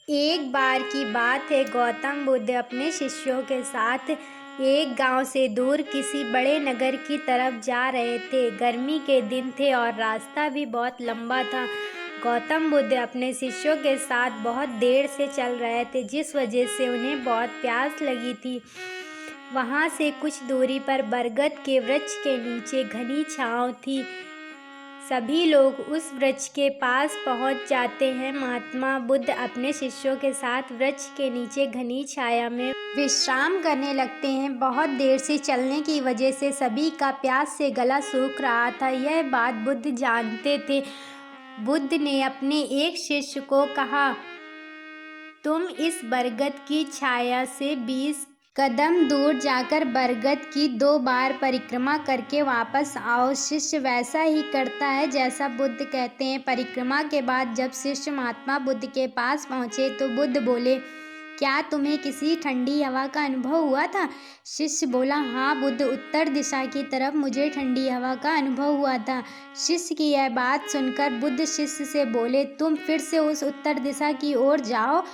एक बार की बात है, गौतम बुद्ध अपने शिष्यों के साथ एक गांव से दूर किसी बड़े नगर की तरफ जा रहे थे। गर्मी के दिन थे और रास्ता भी बहुत लंबा था। गौतम बुद्ध अपने शिष्यों के साथ बहुत देर से चल रहे थे, जिस वजह से उन्हें बहुत प्यास लगी थी। वहां से कुछ दूरी पर बरगद के वृक्ष के नीचे घनी छांव थी। सभी लोग उस वृक्ष के पास पहुंच जाते हैं। महात्मा बुद्ध अपने शिष्यों के साथ वृक्ष के नीचे घनी छाया में विश्राम करने लगते हैं। बहुत देर से चलने की वजह से सभी का प्यास से गला सूख रहा था। यह बात बुद्ध जानते थे। बुद्ध ने अपने एक शिष्य को कहा, तुम इस बरगद की छाया से 20 कदम दूर जाकर बरगद की 2 बार परिक्रमा करके वापस आओ। शिष्य वैसा ही करता है जैसा बुद्ध कहते हैं। परिक्रमा के बाद जब शिष्य महात्मा बुद्ध के पास पहुंचे तो बुद्ध बोले, क्या तुम्हें किसी ठंडी हवा का अनुभव हुआ था? शिष्य बोला, हाँ बुद्ध, उत्तर दिशा की तरफ मुझे ठंडी हवा का अनुभव हुआ था। शिष्य की यह बात सुनकर बुद्ध शिष्य से बोले, तुम फिर से उस उत्तर दिशा की ओर जाओ,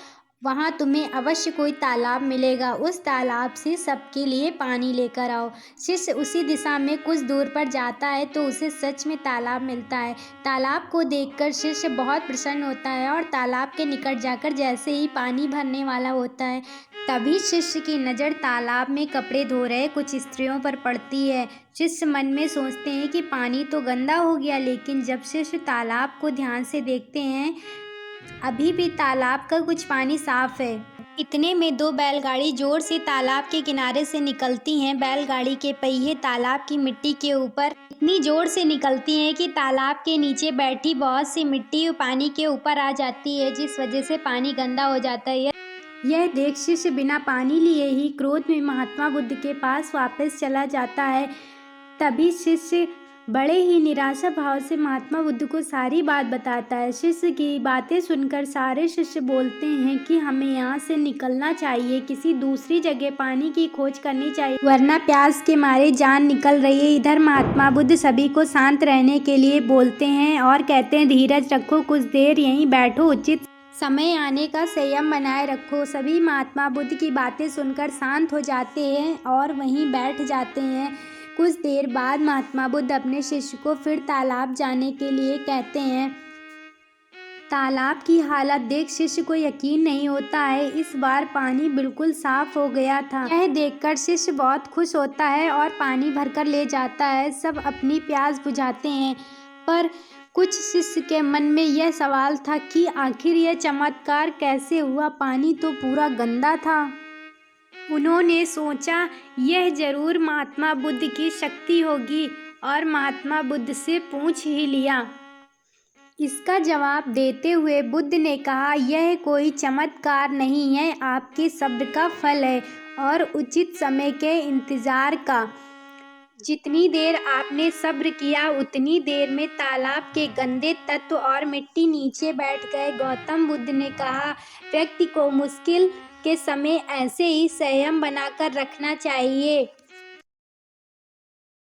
वहाँ तुम्हें अवश्य कोई तालाब मिलेगा। उस तालाब से सबके लिए पानी लेकर आओ। शिष्य उसी दिशा में कुछ दूर पर जाता है तो उसे सच में तालाब मिलता है। तालाब को देखकर शिष्य बहुत प्रसन्न होता है और तालाब के निकट जाकर जैसे ही पानी भरने वाला होता है, तभी शिष्य की नज़र तालाब में कपड़े धो रहे कुछ स्त्रियों पर पड़ती है। शिष्य मन में सोचते हैं कि पानी तो गंदा हो गया, लेकिन जब शिष्य तालाब को ध्यान से देखते हैं, अभी भी तालाब का कुछ पानी साफ है। इतने में 2 बैलगाड़ी जोर से तालाब के किनारे से निकलती हैं। बैलगाड़ी के पहिए तालाब की मिट्टी के ऊपर इतनी जोर से निकलती हैं कि तालाब के नीचे बैठी बहुत सी मिट्टी पानी के ऊपर आ जाती है, जिस वजह से पानी गंदा हो जाता है। यह देख शिष्य बिना पानी लिए ही क्रोध में महात्मा बुद्ध के पास वापस चला जाता है। तभी शिष्य बड़े ही निराशा भाव से महात्मा बुद्ध को सारी बात बताता है। शिष्य की बातें सुनकर सारे शिष्य बोलते हैं कि हमें यहाँ से निकलना चाहिए, किसी दूसरी जगह पानी की खोज करनी चाहिए, वरना प्यास के मारे जान निकल रही है। इधर महात्मा बुद्ध सभी को शांत रहने के लिए बोलते हैं और कहते हैं, धीरज रखो, कुछ देर यहीं बैठो, उचित समय आने का संयम बनाए रखो। सभी महात्मा बुद्ध की बातें सुनकर शांत हो जाते हैं और वहीं बैठ जाते हैं। कुछ देर बाद महात्मा बुद्ध अपने शिष्य को फिर तालाब जाने के लिए कहते हैं। तालाब की हालत देख शिष्य को यकीन नहीं होता है। इस बार पानी बिल्कुल साफ हो गया था। यह देखकर शिष्य बहुत खुश होता है और पानी भरकर ले जाता है। सब अपनी प्यास बुझाते हैं, पर कुछ शिष्य के मन में यह सवाल था कि आखिर यह चमत्कार कैसे हुआ? पानी तो पूरा गंदा था। उन्होंने सोचा, यह जरूर महात्मा बुद्ध की शक्ति होगी, और महात्मा बुद्ध से पूछ ही लिया। इसका जवाब देते हुए बुद्ध ने कहा, यह कोई चमत्कार नहीं है, आपके सब्र का फल है और उचित समय के इंतजार का। जितनी देर आपने सब्र किया, उतनी देर में तालाब के गंदे तत्व और मिट्टी नीचे बैठ गए। गौतम बुद्ध ने कहा, व्यक्ति को मुश्किल के समय ऐसे ही संयम बनाकर रखना चाहिए।